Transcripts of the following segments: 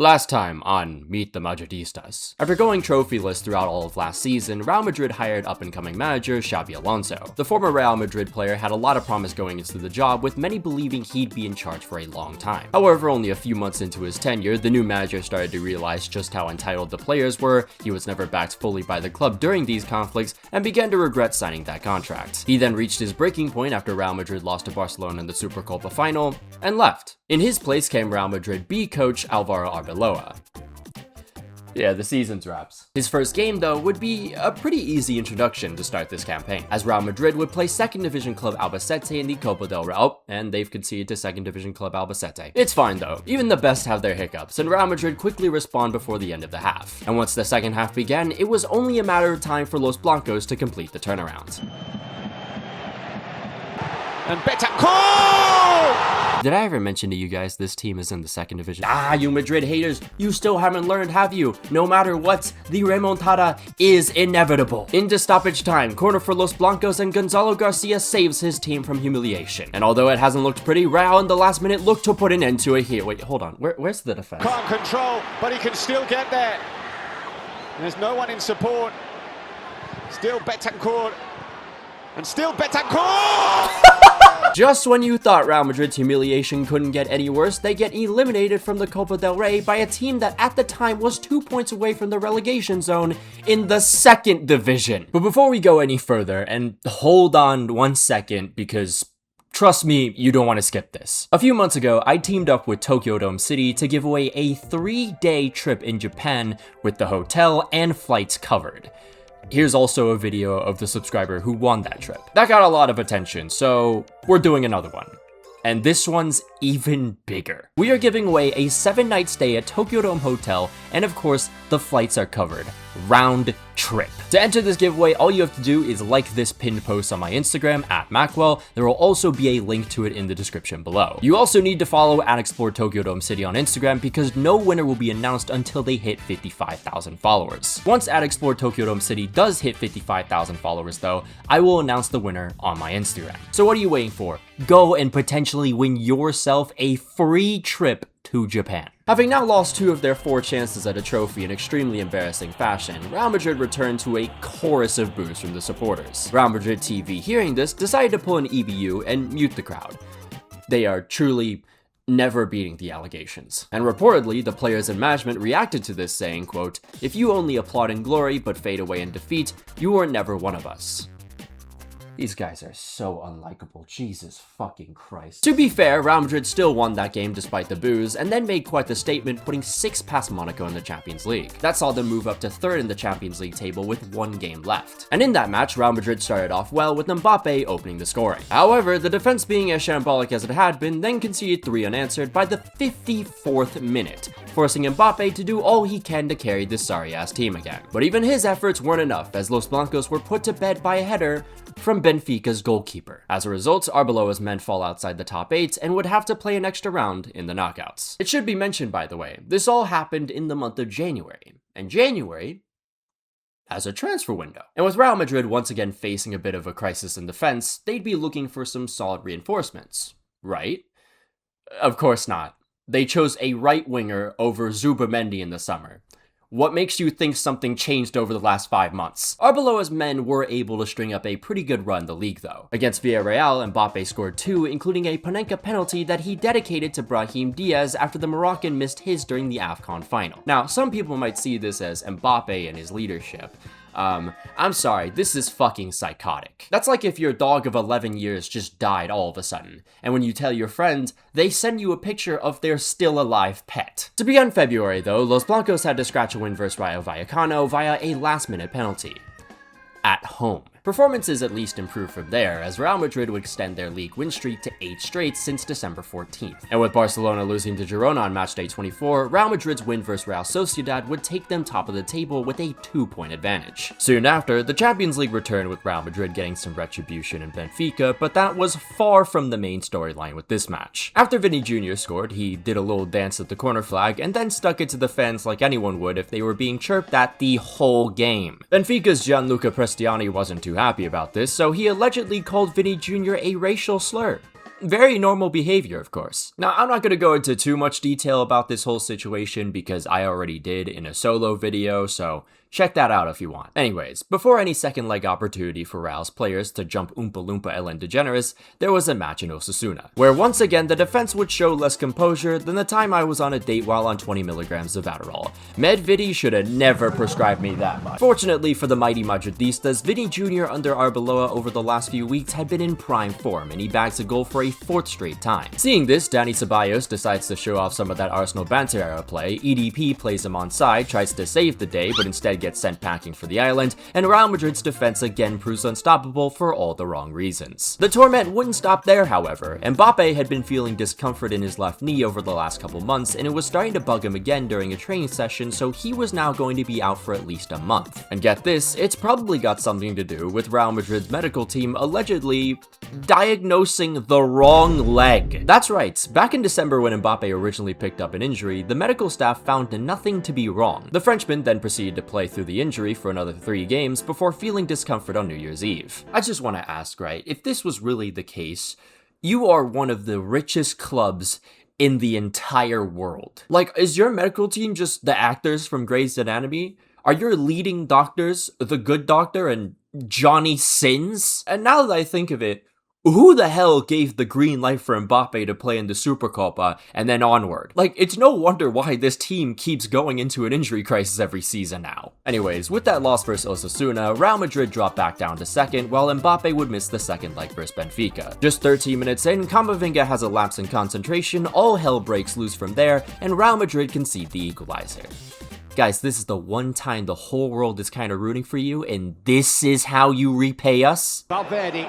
Last time on Meet the Madridistas. After going trophyless throughout all of last season, Real Madrid hired up-and-coming manager Xabi Alonso. The former Real Madrid player had a lot of promise going into the job, with many believing he'd be in charge for a long time. However, only a few months into his tenure, the new manager started to realize just how entitled the players were, he was never backed fully by the club during these conflicts, and began to regret signing that contract. He then reached his breaking point after Real Madrid lost to Barcelona in the Supercopa final, and left. In his place came Real Madrid B coach Alvaro Arbeloa. Yeah, the season's wraps. His first game, though, would be a pretty easy introduction to start this campaign, as Real Madrid would play 2nd Division club Albacete in the Copa del Rey. Oh, and they've conceded to 2nd Division club Albacete. It's fine, though. Even the best have their hiccups, and Real Madrid quickly respond before the end of the half. And once the second half began, it was only a matter of time for Los Blancos to complete the turnaround. And Betancourt! Did I ever mention to you guys this team is in the 2nd division? Ah, you Madrid haters, you still haven't learned, have you? No matter what, the remontada is inevitable. Into stoppage time, corner for Los Blancos, and Gonzalo Garcia saves his team from humiliation. And although it hasn't looked pretty, Real in the last minute looked to put an end to it here. Wait, hold on, where's the defense? Can't control, but he can still get there. There's no one in support. Still Betancourt. And still Betancourt! Just when you thought Real Madrid's humiliation couldn't get any worse, they get eliminated from the Copa del Rey by a team that at the time was 2 points away from the relegation zone in the 2nd division. But before we go any further, and hold on 1 second, because trust me, you don't want to skip this. A few months ago, I teamed up with Tokyo Dome City to give away a 3-day trip in Japan with the hotel and flights covered. Here's also a video of the subscriber who won that trip. That got a lot of attention, so we're doing another one. And this one's even bigger. We are giving away a 7-night stay at Tokyo Dome Hotel, and of course, the flights are covered. Round trip. To enter this giveaway, all you have to do is like this pinned post on my Instagram @Macwell. There will also be a link to it in the description below. You also need to follow @Explore Tokyo Dome City on Instagram, because no winner will be announced until they hit 55,000 followers. Once @Explore Tokyo Dome City does hit 55,000 followers though, I will announce the winner on my Instagram. So what are you waiting for? Go and potentially win yourself a free trip to Japan. Having now lost 2 of their 4 chances at a trophy in extremely embarrassing fashion, Real Madrid returned to a chorus of boos from the supporters. Real Madrid TV, hearing this, decided to pull an EBU and mute the crowd. They are truly never beating the allegations. And reportedly, the players and management reacted to this saying, quote, "If you only applaud in glory but fade away in defeat, you are never one of us." These guys are so unlikable, Jesus fucking Christ. To be fair, Real Madrid still won that game despite the boos, and then made quite the statement, putting 6 past Monaco in the Champions League. That saw them move up to 3rd in the Champions League table with 1 game left. And in that match, Real Madrid started off well, with Mbappe opening the scoring. However, the defense being as shambolic as it had been, then conceded 3 unanswered by the 54th minute, forcing Mbappe to do all he can to carry this sorry-ass team again. But even his efforts weren't enough, as Los Blancos were put to bed by a header from Benfica's goalkeeper. As a result, Arbeloa's men fall outside the top 8 and would have to play an extra round in the knockouts. It should be mentioned, by the way, this all happened in the month of January, and January has a transfer window. And with Real Madrid once again facing a bit of a crisis in defense, they'd be looking for some solid reinforcements, right? Of course not. They chose a right winger over Zubimendi in the summer. What makes you think something changed over the last 5 months? Arbeloa's men were able to string up a pretty good run in the league though. Against Villarreal, Mbappe scored 2, including a Panenka penalty that he dedicated to Brahim Diaz after the Moroccan missed his during the AFCON final. Now, some people might see this as Mbappe and his leadership. I'm sorry, this is fucking psychotic. That's like if your dog of 11 years just died all of a sudden, and when you tell your friend, they send you a picture of their still alive pet. To begin February though, Los Blancos had to scratch a win versus Rayo Vallecano via a last-minute penalty. At home. Performances at least improved from there, as Real Madrid would extend their league win streak to 8 straight since December 14th. And with Barcelona losing to Girona on matchday 24, Real Madrid's win versus Real Sociedad would take them top of the table with a 2-point advantage. Soon after, the Champions League returned with Real Madrid getting some retribution in Benfica, but that was far from the main storyline with this match. After Vinny Jr. scored, he did a little dance at the corner flag and then stuck it to the fans like anyone would if they were being chirped at the whole game. Benfica's Gianluca Prestiani wasn't too happy about this, so he allegedly called Vinny Jr. a racial slur. Very normal behavior, of course. Now, I'm not going to go into too much detail about this whole situation because I already did in a solo video, so check that out if you want. Anyways, before any second leg opportunity for Real's players to jump Oompa Loompa Ellen DeGeneres, there was a match in Osasuna, where once again the defense would show less composure than the time I was on a date while on 20 milligrams of Adderall. Medvidi should have never prescribed me that much. Fortunately for the mighty Madridistas, Vinny Jr. under Arbeloa over the last few weeks had been in prime form, and he bags a goal for a 4th straight time. Seeing this, Dani Ceballos decides to show off some of that Arsenal banter era play. EDP plays him onside, tries to save the day, but instead gets sent packing for the island, and Real Madrid's defense again proves unstoppable for all the wrong reasons. The torment wouldn't stop there, however. Mbappe had been feeling discomfort in his left knee over the last couple months, and it was starting to bug him again during a training session, so he was now going to be out for at least a month. And get this, it's probably got something to do with Real Madrid's medical team allegedly diagnosing the wrong leg. That's right, back in December when Mbappe originally picked up an injury, the medical staff found nothing to be wrong. The Frenchman then proceeded to play through the injury for another 3 games before feeling discomfort on New Year's Eve. I just want to ask, right, if this was really the case, you are one of the richest clubs in the entire world. Like, is your medical team just the actors from Grey's Anatomy? Are your leading doctors The Good Doctor and Johnny Sins? And now that I think of it, who the hell gave the green light for Mbappe to play in the Supercopa and then onward? Like, it's no wonder why this team keeps going into an injury crisis every season now. Anyways, with that loss versus Osasuna, Real Madrid dropped back down to 2nd, while Mbappe would miss the 2nd leg versus Benfica. Just 13 minutes in, Camavinga has a lapse in concentration, all hell breaks loose from there, and Real Madrid concede the equalizer. Guys, this is the one time the whole world is kind of rooting for you, and this is how you repay us? Valverde.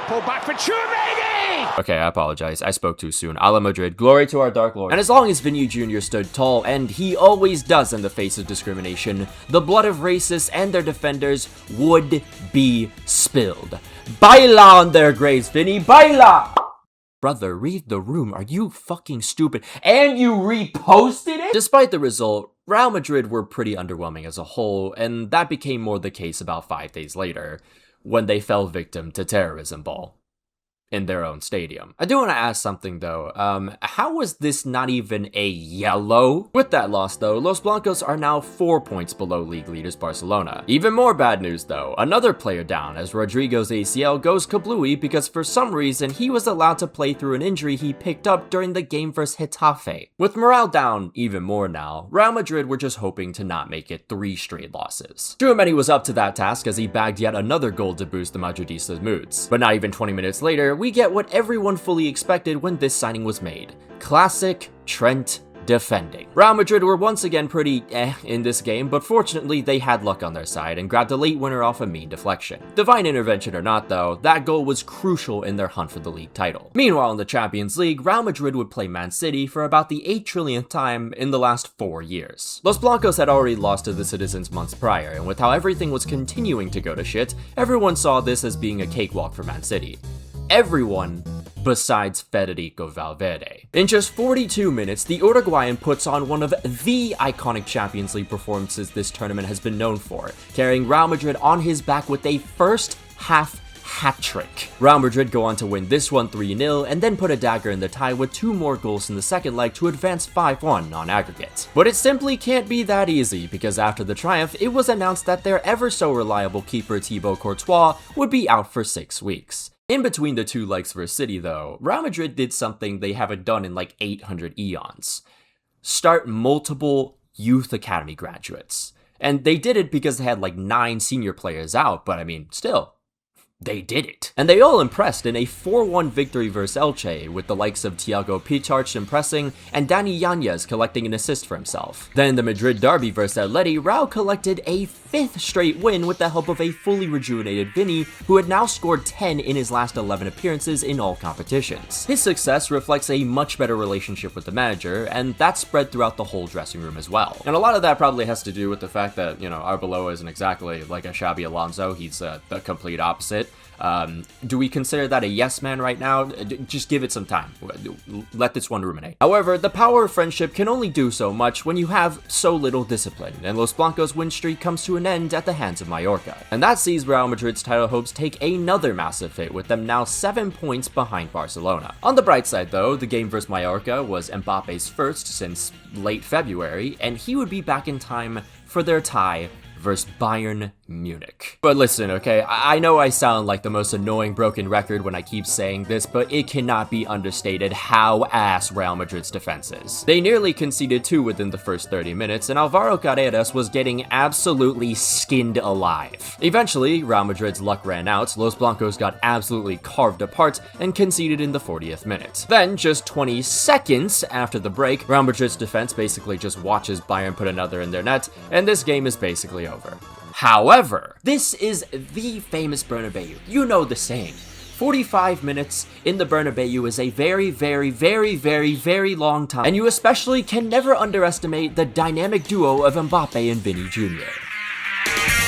Pull back for Chouameni! Okay, I apologize. I spoke too soon. A la Madrid. Glory to our Dark Lord. And as long as Vinny Jr. stood tall, and he always does in the face of discrimination, the blood of racists and their defenders would be spilled. Baila on their graves, Vinny. Baila! Brother, read the room. Are you fucking stupid? And you reposted it? Despite the result, Real Madrid were pretty underwhelming as a whole, and that became more the case about 5 days later, when they fell victim to terrorism ball in their own stadium. I do want to ask something though, how was this not even a yellow? With that loss though, Los Blancos are now 4 points below league leaders Barcelona. Even more bad news though, another player down as Rodrigo's ACL goes kablooey because for some reason he was allowed to play through an injury he picked up during the game versus Getafe. With morale down even more now, Real Madrid were just hoping to not make it 3 straight losses. Chouameni was up to that task as he bagged yet another goal to boost the Madridistas' moods. But not even 20 minutes later, we get what everyone fully expected when this signing was made. Classic Trent defending. Real Madrid were once again pretty in this game, but fortunately they had luck on their side and grabbed a late winner off a mean deflection. Divine intervention or not though, that goal was crucial in their hunt for the league title. Meanwhile in the Champions League, Real Madrid would play Man City for about the 8 trillionth time in the last 4 years. Los Blancos had already lost to the Citizens months prior, and with how everything was continuing to go to shit, everyone saw this as being a cakewalk for Man City. Everyone besides Federico Valverde. In just 42 minutes, the Uruguayan puts on one of the iconic Champions League performances this tournament has been known for, carrying Real Madrid on his back with a first half hat-trick. Real Madrid go on to win this one 3-0 and then put a dagger in the tie with 2 more goals in the second leg to advance 5-1 on aggregate. But it simply can't be that easy because after the triumph, it was announced that their ever so reliable keeper Thibaut Courtois would be out for 6 weeks. In between the 2 legs for City though, Real Madrid did something they haven't done in like 800 eons. Start multiple youth academy graduates. And they did it because they had like 9 senior players out, but I mean, still, they did it. And they all impressed in a 4-1 victory versus Elche, with the likes of Thiago Pitarch impressing and Dani Yanez collecting an assist for himself. Then in the Madrid derby versus Atleti, Real collected a 5th straight win with the help of a fully rejuvenated Vinny, who had now scored 10 in his last 11 appearances in all competitions. His success reflects a much better relationship with the manager, and that's spread throughout the whole dressing room as well. And a lot of that probably has to do with the fact that, you know, Arbeloa isn't exactly like a Xabi Alonso, he's the complete opposite. Do we consider that a yes man right now? Just give it some time. Let this one ruminate. However, the power of friendship can only do so much when you have so little discipline, and Los Blancos' win streak comes to an end at the hands of Mallorca. And that sees Real Madrid's title hopes take another massive hit, with them now 7 points behind Barcelona. On the bright side though, the game versus Mallorca was Mbappe's first since late February, and he would be back in time for their tie versus Bayern Munich. But listen, okay, I know I sound like the most annoying broken record when I keep saying this, but it cannot be understated how ass Real Madrid's defense is. They nearly conceded 2 within the first 30 minutes, and Alvaro Carreras was getting absolutely skinned alive. Eventually, Real Madrid's luck ran out, Los Blancos got absolutely carved apart and conceded in the 40th minute. Then, just 20 seconds after the break, Real Madrid's defense basically just watches Bayern put another in their net, and this game is basically over. However, this is the famous Bernabeu. You know the saying. 45 minutes in the Bernabeu is a very, very, very, very, very long time, and you especially can never underestimate the dynamic duo of Mbappe and Vinny Jr.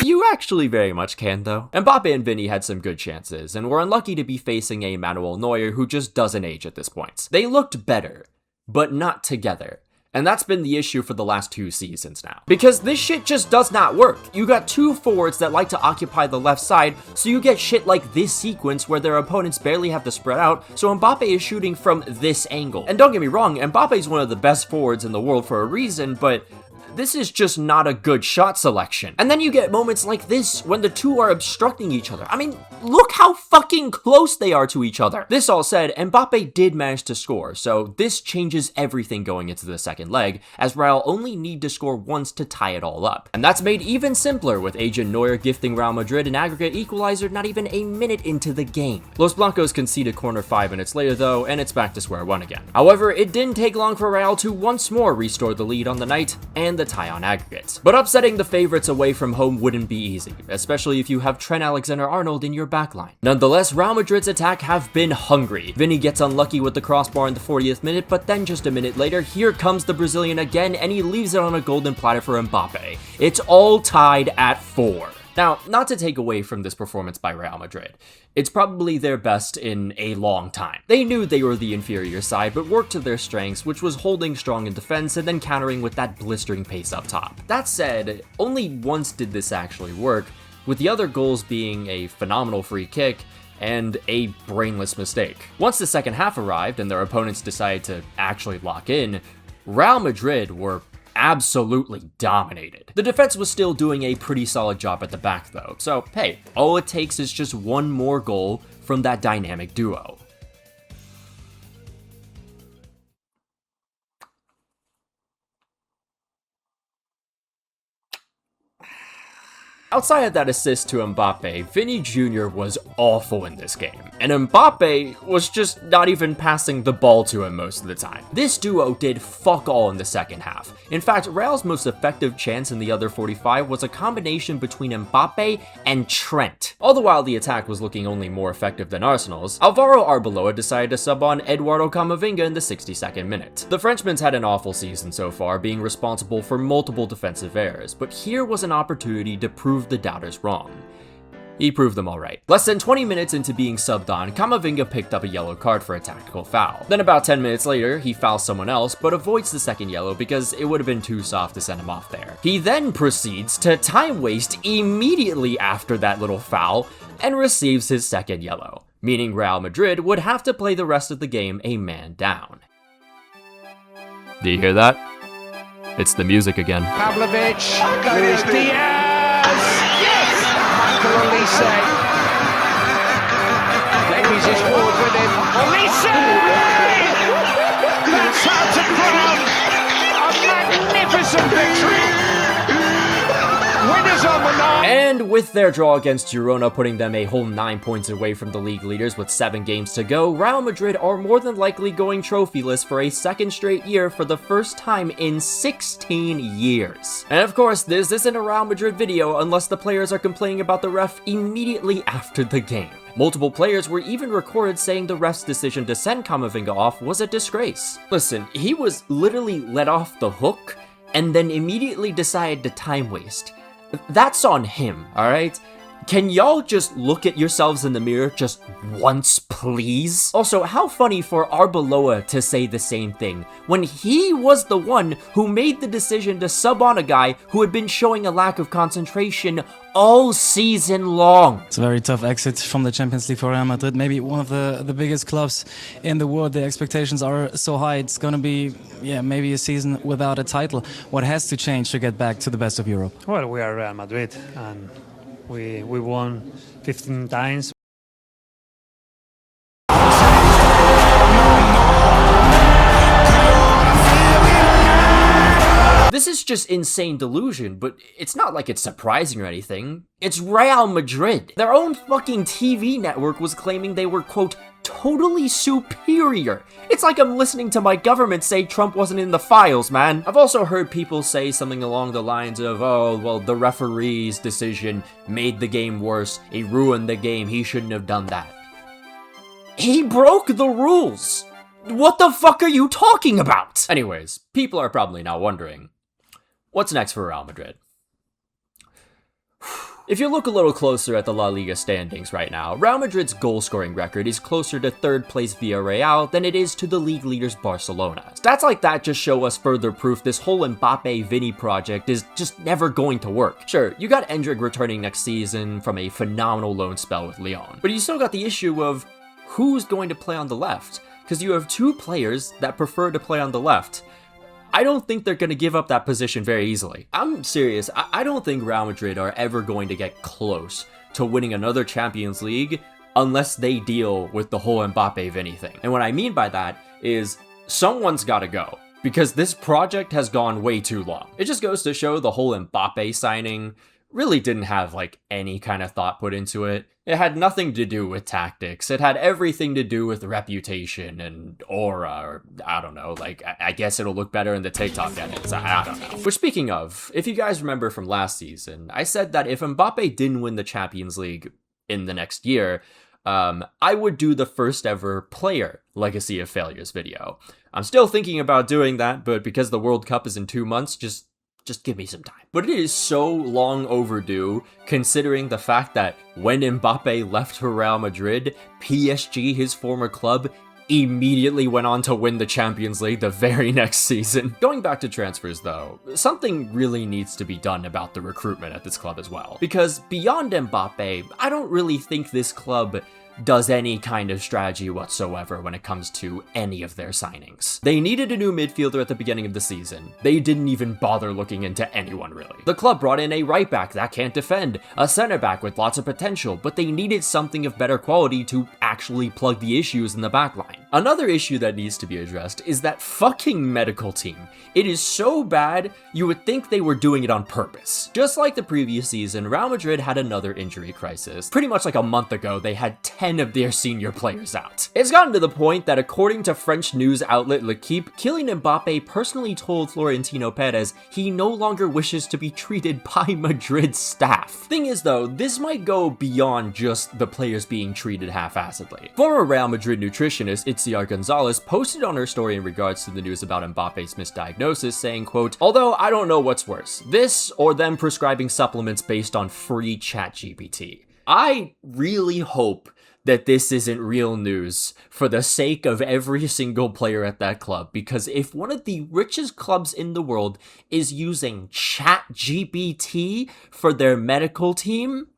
You actually very much can, though. Mbappe and Vinny had some good chances, and were unlucky to be facing a Manuel Neuer who just doesn't age at this point. They looked better, but not together. And that's been the issue for the last 2 seasons now. Because this shit just does not work. You got 2 forwards that like to occupy the left side, so you get shit like this sequence where their opponents barely have to spread out, so Mbappe is shooting from this angle. And don't get me wrong, Mbappe is one of the best forwards in the world for a reason, but this is just not a good shot selection. And then you get moments like this when the two are obstructing each other. I mean, look how fucking close they are to each other. This all said, Mbappe did manage to score, so this changes everything going into the second leg, as Real only need to score once to tie it all up. And that's made even simpler with Agent Neuer gifting Real Madrid an aggregate equalizer not even a minute into the game. Los Blancos concede a corner 5 minutes later though, and it's back to square one again. However, it didn't take long for Real to once more restore the lead on the night, and the tie on aggregate. But upsetting the favorites away from home wouldn't be easy, especially if you have Trent Alexander-Arnold in your backline. Nonetheless, Real Madrid's attack have been hungry. Vinny gets unlucky with the crossbar in the 40th minute, but then just a minute later, here comes the Brazilian again, and he leaves it on a golden platter for Mbappe. It's all tied at 4. Now, not to take away from this performance by Real Madrid, it's probably their best in a long time. They knew they were the inferior side, but worked to their strengths, which was holding strong in defense and then countering with that blistering pace up top. That said, only once did this actually work, with the other goals being a phenomenal free kick and a brainless mistake. Once the second half arrived and their opponents decided to actually lock in, Real Madrid were absolutely dominated. The defense was still doing a pretty solid job at the back though, so hey, all it takes is just one more goal from that dynamic duo. Outside of that assist to Mbappe, Vinny Jr. was awful in this game, and Mbappe was just not even passing the ball to him most of the time. This duo did fuck all in the second half. In fact, Real's most effective chance in the other 45 was a combination between Mbappe and Trent. All the while the attack was looking only more effective than Arsenal's, Alvaro Arbeloa decided to sub on Eduardo Camavinga in the 62nd minute. The Frenchman's had an awful season so far, being responsible for multiple defensive errors, but here was an opportunity to prove the doubters wrong. He proved them alright. Less than 20 minutes into being subbed on, Camavinga picked up a yellow card for a tactical foul. Then about 10 minutes later, he fouls someone else, but avoids the second yellow because it would have been too soft to send him off there. He then proceeds to time waste immediately after that little foul, and receives his second yellow, meaning Real Madrid would have to play the rest of the game a man down. Do you hear that? It's the music again. Pavlovic, Luis Diaz, yes! Michael Olise. Davies is forward with him. Olise! That's how to crown a magnificent victory. Winners on the night. And with their draw against Girona putting them a whole 9 points away from the league leaders with 7 games to go, Real Madrid are more than likely going trophyless for a second straight year for the first time in 16 years. And of course, this isn't a Real Madrid video unless the players are complaining about the ref immediately after the game. Multiple players were even recorded saying the ref's decision to send Camavinga off was a disgrace. Listen, he was literally let off the hook and then immediately decided to time waste. That's on him, alright? Can y'all just look at yourselves in the mirror just once, please? Also, how funny for Arbeloa to say the same thing, when he was the one who made the decision to sub on a guy who had been showing a lack of concentration all season long. It's a very tough exit from the Champions League for Real Madrid. Maybe one of the biggest clubs in the world. The expectations are so high. It's going to be, maybe a season without a title. What has to change to get back to the best of Europe? Well, we are Real Madrid and we won 15 times. This is just insane delusion, but it's not like it's surprising or anything. It's Real Madrid. Their own fucking TV network was claiming they were, quote, totally superior. It's like I'm listening to my government say Trump wasn't in the files, man. I've also heard people say something along the lines of, oh, well, the referee's decision made the game worse. He ruined the game. He shouldn't have done that. He broke the rules. What the fuck are you talking about? Anyways, people are probably now wondering, what's next for Real Madrid? If you look a little closer at the La Liga standings right now, Real Madrid's goal-scoring record is closer to third place Villarreal than it is to the league leaders Barcelona. Stats like that just show us further proof this whole Mbappe-Vinny project is just never going to work. Sure, you got Endrick returning next season from a phenomenal loan spell with Lyon, but you still got the issue of who's going to play on the left, because you have two players that prefer to play on the left. I don't think they're going to give up that position very easily. I'm serious, I don't think Real Madrid are ever going to get close to winning another Champions League unless they deal with the whole Mbappe-Vinny thing. And what I mean by that is someone's got to go, because this project has gone way too long. It just goes to show the whole Mbappe signing really didn't have like any kind of thought put into it. It had nothing to do with tactics. It had everything to do with reputation and aura, or I don't know, like I guess it'll look better in the TikTok edits. I don't know. Which, speaking of, if you guys remember from last season, I said that if Mbappe didn't win the Champions League in the next year, I would do the first ever player Legacy of Failures video. I'm still thinking about doing that, but because the World Cup is in 2 months, just give me some time. But it is so long overdue, considering the fact that when Mbappe left for Real Madrid, PSG, his former club, immediately went on to win the Champions League the very next season. Going back to transfers though, something really needs to be done about the recruitment at this club as well. Because beyond Mbappe, I don't really think this club does any kind of strategy whatsoever when it comes to any of their signings. They needed a new midfielder at the beginning of the season. They didn't even bother looking into anyone really. The club brought in a right back that can't defend, a center back with lots of potential, but they needed something of better quality to actually plug the issues in the backline. Another issue that needs to be addressed is that fucking medical team. It is so bad, you would think they were doing it on purpose. Just like the previous season, Real Madrid had another injury crisis. Pretty much like a month ago, they had 10 of their senior players out. It's gotten to the point that according to French news outlet L'Equipe, Kylian Mbappe personally told Florentino Perez he no longer wishes to be treated by Madrid staff. Thing is though, this might go beyond just the players being treated half-assedly. Former Real Madrid nutritionist Itziar Gonzalez posted on her story in regards to the news about Mbappe's misdiagnosis, saying, quote, "Although I don't know what's worse, this or them prescribing supplements based on free ChatGPT. I really hope that this isn't real news for the sake of every single player at that club, because if one of the richest clubs in the world is using ChatGPT for their medical team,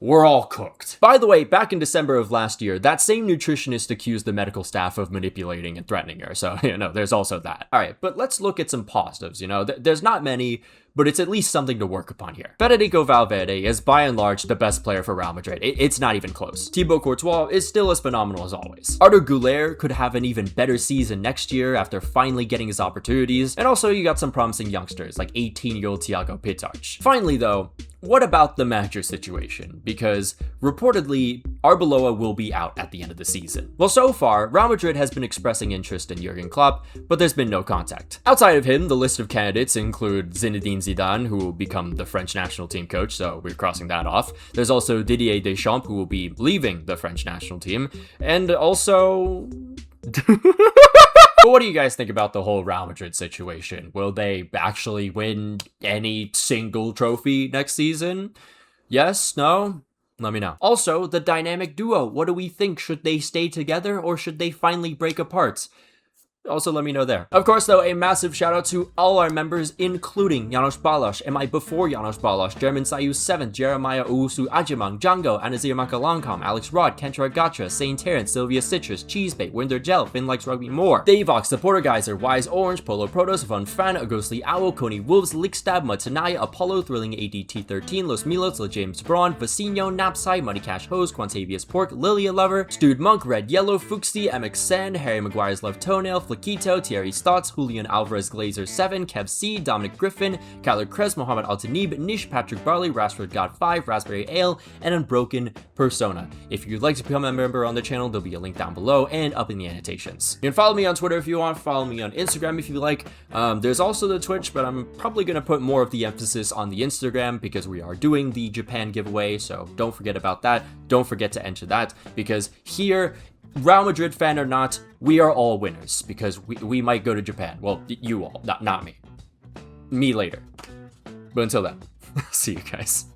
we're all cooked." By the way, back in December of last year, that same nutritionist accused the medical staff of manipulating and threatening her, so, there's also that. Alright, but let's look at some positives, there's not many, but it's at least something to work upon here. Federico Valverde is by and large the best player for Real Madrid. It's not even close. Thibaut Courtois is still as phenomenal as always. Arthur Güler could have an even better season next year after finally getting his opportunities, and also you got some promising youngsters like 18-year-old Thiago Pitarch. Finally though, what about the manager situation? Because reportedly, Arbeloa will be out at the end of the season. Well, so far, Real Madrid has been expressing interest in Jurgen Klopp, but there's been no contact. Outside of him, the list of candidates include Zinedine Zidane, who will become the French national team coach, so we're crossing that off. There's also Didier Deschamps, who will be leaving the French national team, and also... But what do you guys think about the whole Real Madrid situation? Will they actually win any single trophy next season? Yes? No? Let me know. Also, the dynamic duo. What do we think? Should they stay together or should they finally break apart? Also, let me know there. Of course, though, a massive shout out to all our members, including Janos Balas, Am I Before Janos Balas, German Sayu 7, Jeremiah Owusu Ajimang, Django, Anazir Makalangkom, Alex Rod, Kentra Gatra, Saint Terrence, Sylvia Citrus, Cheesebait, Winder Gel, Finn Likes Rugby More, Davox, The Porter Geyser, Wise Orange, Polo Protos, Von Fan, A Ghostly Owl, Coney Wolves, Lickstab, Matanaya, Apollo, Thrilling ADT13, Los Milos, La James Braun, Vecino, Napside, Money Cash Hose, Quantavious Pork, Lilia Lover, Stewed Monk, Red Yellow, Fuxi, MX Sen, Harry Maguire's Left Toenail, Flaquito, Thierry Stotts, Julian Alvarez Glazer 7, Kev C, Dominic Griffin, Kyler Kress, Mohammed Altanib, Nish, Patrick Barley, Rashford God 5, Raspberry Ale, and Unbroken Persona. If you'd like to become a member on the channel, there'll be a link down below and up in the annotations. You can follow me on Twitter if you want, follow me on Instagram if you like. There's also the Twitch, but I'm probably going to put more of the emphasis on the Instagram because we are doing the Japan giveaway, so don't forget about that. Don't forget to enter that, because here, Real Madrid fan or not, we are all winners because we might go to Japan. Well, you all, not me. Me later. But until then, see you guys.